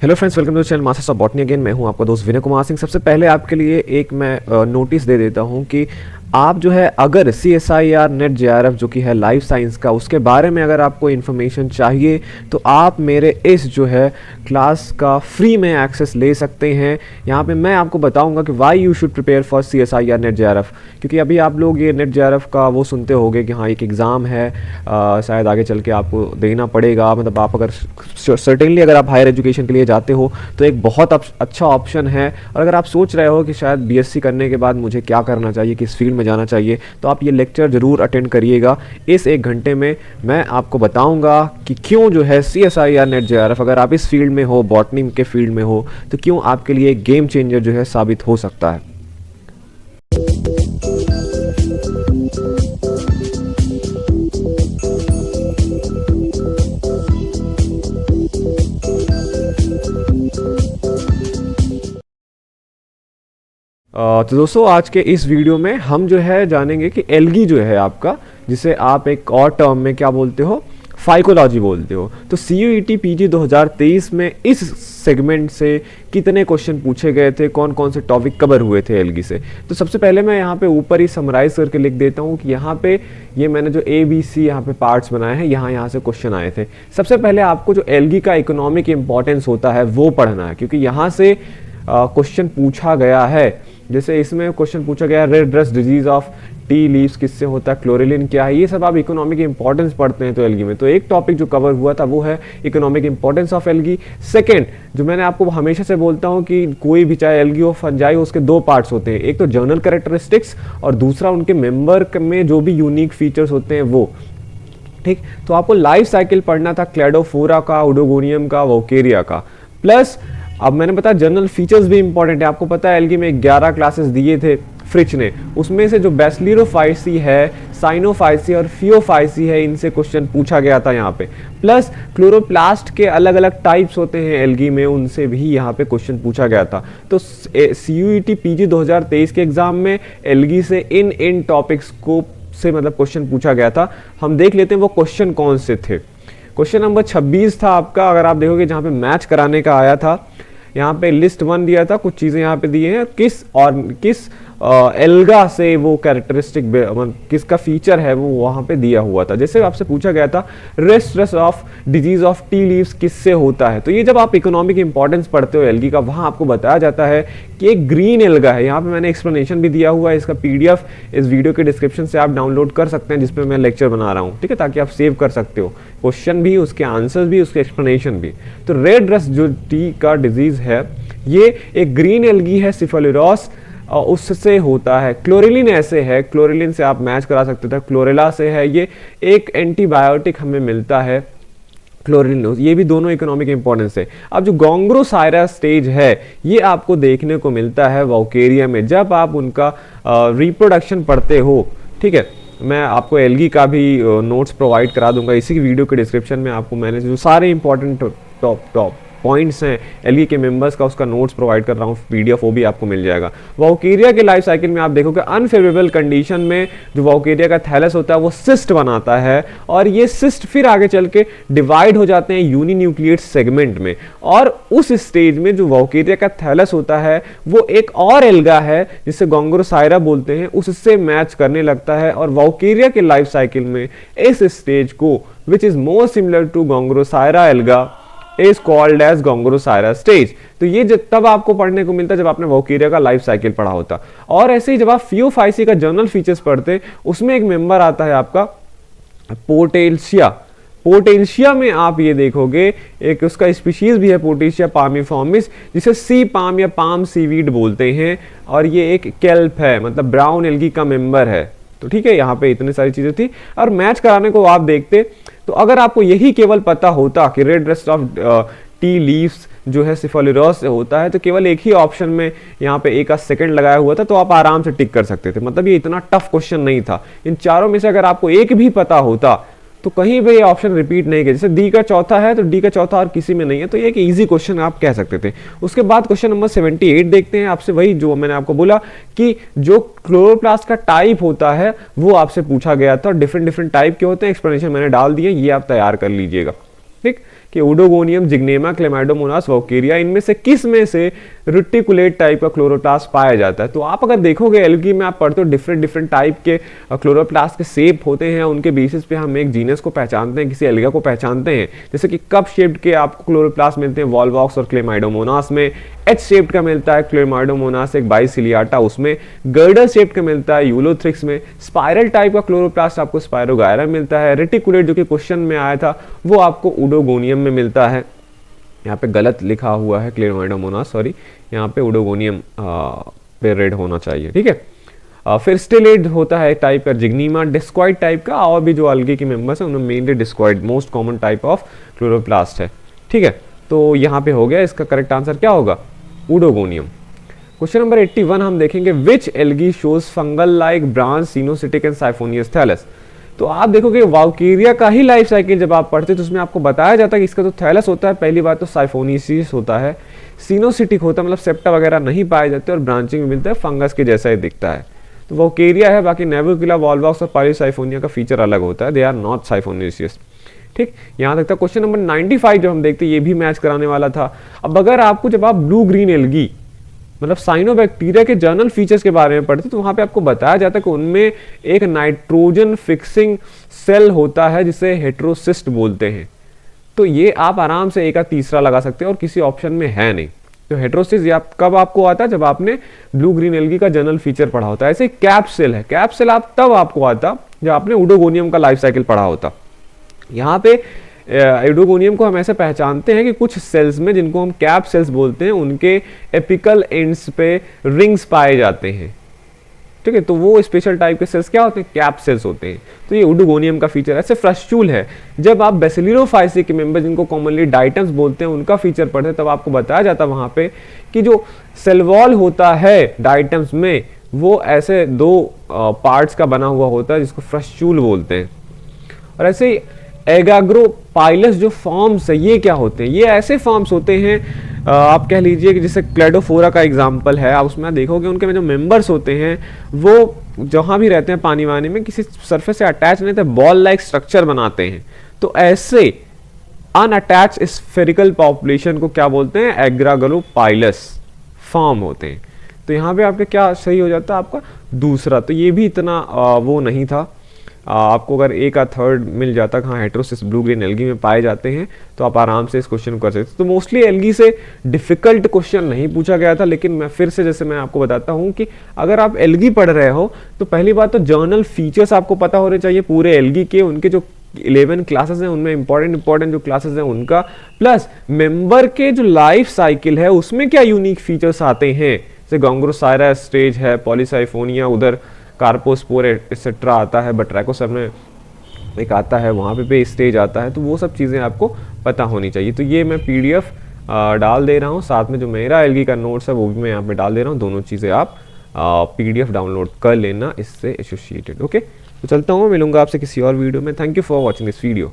Hello friends, welcome to channel masters of botany again. मैं हूं आपका दोस्त विनय कुमार सिंह। सबसे पहले आपके लिए एक मैं नोटिस दे देता हूं कि आप जो है अगर CSIR नेट JRF जो कि है लाइफ साइंस का, उसके बारे में अगर आपको इन्फॉर्मेशन चाहिए तो आप मेरे इस जो है क्लास का फ्री में एक्सेस ले सकते हैं। यहाँ पे मैं आपको बताऊंगा कि why you should prepare for CSIR net JRF, क्योंकि अभी आप लोग ये नेट JRF का वो सुनते होंगे कि हाँ एक एग्ज़ाम है, शायद आगे चल के आपको देना पड़ेगा। मतलब आप अगर सर्टेनली अगर आप हायर एजुकेशन के लिए जाते हो तो एक बहुत अच्छा ऑप्शन है। और अगर आप सोच रहे हो कि शायद BSc करने के बाद मुझे क्या करना चाहिए, किस फील्ड में जाना चाहिए, तो आप ये लेक्चर ज़रूर अटेंड करिएगा। इस एक घंटे में मैं आपको बताऊंगा कि क्यों जो है CSIR नेट JRF, अगर आप इस फील्ड में हो, बॉटनी के फील्ड में हो, तो क्यों आपके लिए एक गेम चेंजर जो है साबित हो सकता है। तो दोस्तों, आज के इस वीडियो में हम जो है जानेंगे कि एल्गी जो है आपका, जिसे आप एक और टर्म में क्या बोलते हो, फाइकोलॉजी बोलते हो। तो CUET PG 2023 में इस सेगमेंट से कितने क्वेश्चन पूछे गए थे, कौन कौन से टॉपिक कवर हुए थे एल्गी से। तो सबसे पहले मैं यहाँ पे ऊपर ही समराइज करके लिख देता हूँ कि यहाँ पे ये मैंने जो ABC यहाँ पे पार्ट्स बनाए हैं, यहाँ से क्वेश्चन आए थे। सबसे पहले आपको जो एल्गी का इकोनॉमिक इंपॉर्टेंस होता है वो पढ़ना है, क्योंकि यहाँ से क्वेश्चन पूछा गया है। जैसे इसमें क्वेश्चन पूछा गया है red rust disease of tea leaves किससे होता है, क्लोरेलिन क्या है, ये सब आप इकोनॉमिक इंपॉर्टेंस पढ़ते हैं तो एल्गी में। तो एक टॉपिक जो कवर हुआ था वो है economic importance of algae. Second, जो मैंने आपको हमेशा से बोलता हूँ कि कोई भी चाहे एल्गी हो फंजाई हो, उसके दो पार्ट्स होते हैं, एक तो जनरल कैरेक्टरिस्टिक्स और दूसरा उनके मेंबर में जो भी यूनिक फीचर्स होते हैं वो। ठीक, तो आपको लाइफ साइकिल पढ़ना था क्लैडोफोरा का, ओडोगोनियम का, वोकेरिया का। प्लस अब मैंने बताया जनरल फीचर्स भी इंपॉर्टेंट है। आपको पता है एल्गी में 11 क्लासेस दिए थे फ्रिच ने, उसमें से जो बैसिलोफाइसी है, साइनोफाइसी और फियोफाइसी है, इनसे क्वेश्चन पूछा गया था यहाँ पे। प्लस क्लोरोप्लास्ट के अलग अलग टाइप्स होते हैं एल्गी में, उनसे भी यहाँ पे क्वेश्चन पूछा गया था। तो CUET PG 2023 के एग्जाम में एल्गी से इन टॉपिक्स को से मतलब क्वेश्चन पूछा गया था। हम देख लेते हैं वो क्वेश्चन कौन से थे। क्वेश्चन नंबर 26 था आपका, अगर आप देखोगे जहाँ पे मैच कराने का आया था, यहाँ पे लिस्ट 1 दिया था, कुछ चीज़ें यहाँ पे दिए हैं, किस एल्गा से वो कैरेक्टरिस्टिक किसका फीचर है वो वहाँ पे दिया हुआ था। जैसे आपसे पूछा गया था rest of disease of tea leaves किससे होता है। तो ये जब आप इकोनॉमिक इंपॉर्टेंस पढ़ते हो एल्गी का, वहाँ आपको बताया जाता है कि एक ग्रीन एल्गा है। यहाँ पे मैंने एक्सप्लेनेशन भी दिया हुआ है, इसका PDF इस वीडियो के डिस्क्रिप्शन से आप डाउनलोड कर सकते हैं, जिसपे मैं लेक्चर बना रहा हूँ, ठीक है, ताकि आप सेव कर सकते हो क्वेश्चन भी, उसके आंसर्स भी, उसके एक्सप्लेनेशन भी। तो रेड रस्ट जो टी का डिजीज है, ये एक ग्रीन एल्गी है, सिफेलोरस, उससे होता है। क्लोरेलिन ऐसे है, क्लोरेलिन से आप मैच करा सकते थे, क्लोरेला से है, ये एक एंटीबायोटिक हमें मिलता है क्लोरेलिन, ये भी दोनों इकोनॉमिक इंपॉर्टेंस है। अब जो गोंग्रोसायरा स्टेज है, ये आपको देखने को मिलता है वोकेरिया में, जब आप उनका रिप्रोडक्शन पढ़ते हो, ठीक है। मैं आपको एल्गी का भी नोट्स प्रोवाइड करा दूंगा इसी वीडियो के डिस्क्रिप्शन में। आपको मैंने जो सारे इंपॉर्टेंट टॉप पॉइंट्स हैं एल्गी के मेंबर्स का, उसका नोट्स प्रोवाइड कर रहा हूँ, PDF वो भी आपको मिल जाएगा। वोकेरिया के लाइफ साइकिल में आप देखोगे अनफेवरेबल कंडीशन में जो वोकेरिया का थैलस होता है वो सिस्ट बनाता है, और ये सिस्ट फिर आगे चल के डिवाइड हो जाते हैं यूनिन्यूक्लिएट सेगमेंट में। और उस स्टेज में जो वोकेरिया का थैलस होता है वो एक और एल्गा है जिसे गोंग्रोसायरा बोलते हैं, उससे मैच करने लगता है। और वोकेरिया के लाइफ साइकिल में इस स्टेज को which is more similar to Gongrosira alga is called as Gongrosira stage. तो ये तब आपको पढ़ने को मिलता जब आपने वोकेरिया का लाइफ साइकिल पढ़ा होता। और ऐसे ही जब आप फियोफाइसी का जनरल फीचर्स पढ़ते, उसमें एक मेंबर आता है आपका पोटेशिया। पोटेशिया में आप ये देखोगे एक उसका स्पीशीज भी है पोटेशिया पामिफॉर्मिस, जिसे सी पाम या पाम सीवीड बोलते हैं, और ये एक केल्प है, मतलब ब्राउन एल्गी का मेंबर है। तो ठीक है, यहाँ पे इतनी सारी चीजें थी। और मैच कराने को आप देखते तो अगर आपको यही केवल पता होता कि red rust of tea leaves जो है सिफेलोरस से होता है, तो केवल एक ही ऑप्शन में यहाँ पे एक सेकंड लगाया हुआ था, तो आप आराम से टिक कर सकते थे। मतलब ये इतना टफ क्वेश्चन नहीं था। इन चारों में से अगर आपको एक भी पता होता तो कहीं भी ये ऑप्शन रिपीट नहीं किया। जैसे डी का चौथा है तो डी का चौथा और किसी में नहीं है, तो ये एक इजी क्वेश्चन आप कह सकते थे। उसके बाद क्वेश्चन नंबर 78 देखते हैं आपसे, वही जो मैंने आपको बोला कि जो क्लोरोप्लास्ट का टाइप होता है वो आपसे पूछा गया था। डिफरेंट टाइप के होते हैं, एक्सप्लेनेशन मैंने डाल दिए, ये आप तैयार कर लीजिएगा, ठीक। कि ओडोगोनियम, जिग्नेमा, क्लेमाइडोमोनास, वोकेरिया, इनमें से किस में से रेटिकुलेट टाइप का क्लोरोप्लास्ट पाया जाता है। तो आप अगर देखोगे एल्गी में आप पढ़ते हो डिफरेंट टाइप के क्लोरोप्लास्ट के शेप होते हैं, उनके बेसिस पे हम एक जीनस को पहचानते हैं, किसी एल्गा को पहचानते हैं। जैसे कि कप शेप्ड के आपको क्लोरोप्लास्ट मिलते हैं वॉल्वॉक्स और क्लेमाइडोमोनास में, एच शेप्ड का मिलता है क्लेमाइडोमोनास एक बाइसिलियाटा उसमें, गर्डर शेप्ड का मिलता है यूलोथ्रिक्स में, स्पाइरल टाइप का क्लोरोप्लास्ट आपको स्पायरोगायरा मिलता है, रेटिकुलेट जो कि क्वेश्चन में आया था वो आपको ओडोगोनियम में मिलता है। यहाँ पे गलत लिखा हुआ है क्लेमाइडोमोनास, सॉरी, यहाँ पे ओडोगोनियम पे रेड होना चाहिए, ठीक है। फिर स्टिलेट होता है टाइप का जिग्नीमा, डिस्क्वाइड टाइप का, और भी जो अलगे के मेंबर्स हैं उनमें mainly discoid most common type of chloroplast है, ठीक है। तो यहाँ पे हो गया, इसका करेक्ट आंसर क्या होगा, ओडोगोनियम। क्वेश्चन नंबर 81 हम देखेंगे, which algae shows fungal like branch coenocytic and siphonous thallus. तो आप देखोगे वाउकेरिया का ही लाइफ साइकिल जब आप पढ़ते तो उसमें आपको बताया जाता है कि इसका तो थैलस होता है, पहली बात तो साइफोनियस होता है, सिनोसिटिक होता है मतलब सेप्टा वगैरह नहीं पाए जाते, और ब्रांचिंग में मिलता है फंगस के जैसा ही दिखता है। तो वाउकेरिया है, बाकी नेबुकुला, वॉल्वॉक्स और पॉलीसाइफोनिया का फीचर अलग होता है, दे आर नॉट साइफोनियस, ठीक। यहाँ तक था। क्वेश्चन नंबर 95 जो हम देखते हैं ये भी मैच कराने वाला था। अब अगर आपको जब आप ब्लू ग्रीन एल्गी मतलब साइनोबैक्टीरिया के जर्नल फीचर्स के बारे में पढ़ते तो वहां पे आपको बताया जाता है कि उनमें एक नाइट्रोजन फिक्सिंग सेल होता है जिसे हेटेरोसिस्ट बोलते हैं। तो ये आप आराम से एक तीसरा लगा सकते हैं और किसी ऑप्शन में है नहीं। तो हेटेरोसिस्ट ये कब आपको आता है, जब आपने ब्लू ग्रीन एल्गी का जर्नल फीचर पढ़ा होता है। ऐसे कैप सेल है, कैप सेल आप तब आपको आता जब आपने ओडोगोनियम का लाइफ साइकिल पढ़ा होता। यहाँ पे ओडोगोनियम को हम ऐसे पहचानते हैं कि कुछ सेल्स में, जिनको हम कैप सेल्स बोलते हैं, उनके एपिकल एंड्स पे रिंग्स पाए जाते हैं, ठीक है। तो वो स्पेशल टाइप के सेल्स क्या होते हैं, कैप सेल्स होते हैं। तो ये ओडोगोनियम का फीचर। ऐसे फ्रस्टूल है, जब आप बेसिलियोफाइसी के मेंबर जिनको कॉमनली डाइटम्स बोलते हैं उनका फीचर पढ़ते हैं तब आपको बताया जाता है वहां पे कि जो सेल वॉल होता है डाइटम्स में वो ऐसे दो पार्ट्स का बना हुआ होता है जिसको फ्रस्टूल बोलते हैं। और ऐसे ही एगाग्रोपाइलस जो फॉर्म्स है ये क्या होते हैं, ये ऐसे फॉर्म्स होते हैं आप कह लीजिए कि जैसे क्लेडोफोरा का एग्जांपल है, आप उसमें देखोगे उनके में जो मेंबर्स होते हैं वो जहां भी रहते हैं पानी वानी में किसी सरफेस से अटैच नहीं रहते, बॉल लाइक स्ट्रक्चर बनाते हैं। तो ऐसे अनअटैच्ड स्फेरिकल पॉपुलेशन को क्या बोलते हैं, एगाग्रोपाइलस फॉर्म होते हैं। तो यहाँ पे आपके क्या सही हो जाता है, आपका दूसरा। तो ये भी इतना वो नहीं था। आपको अगर एक थर्ड मिल जाता हाँ हेटेरोसिस ब्लू ग्रीन एल्गी में पाए जाते हैं तो आप आराम से इस क्वेश्चन को कर सकते। तो मोस्टली एल्गी से डिफिकल्ट क्वेश्चन नहीं पूछा गया था, लेकिन मैं फिर से जैसे मैं आपको बताता हूं कि अगर आप एल्गी पढ़ रहे हो तो पहली बात तो जर्नल फीचर्स आपको पता होने चाहिए पूरे एल्गी के, उनके जो 11 क्लासेस हैं उनमें इंपॉर्टेंट जो क्लासेस हैं उनका, प्लस मेंबर के जो लाइफ साइकिल है उसमें क्या यूनिक फीचर्स आते हैं, जैसे गोंग्रोसायरा स्टेज है, पॉलीसाइफोनिया, उधर कार्पोस्पोर एक्सेट्रा आता है, बट्रैकोसर में एक आता है वहाँ पे स्टेज आता है। तो वो सब चीज़ें आपको पता होनी चाहिए। तो ये मैं पीडीएफ डाल दे रहा हूँ, साथ में जो मेरा एल्गी का नोट्स है वो भी मैं यहाँ पे डाल दे रहा हूँ। दोनों चीज़ें आप पीडीएफ डाउनलोड कर लेना इससे एसोसिएटेड। ओके, तो चलता हूँ, मिलूंगा आपसे किसी और वीडियो में। Thank you for watching this video.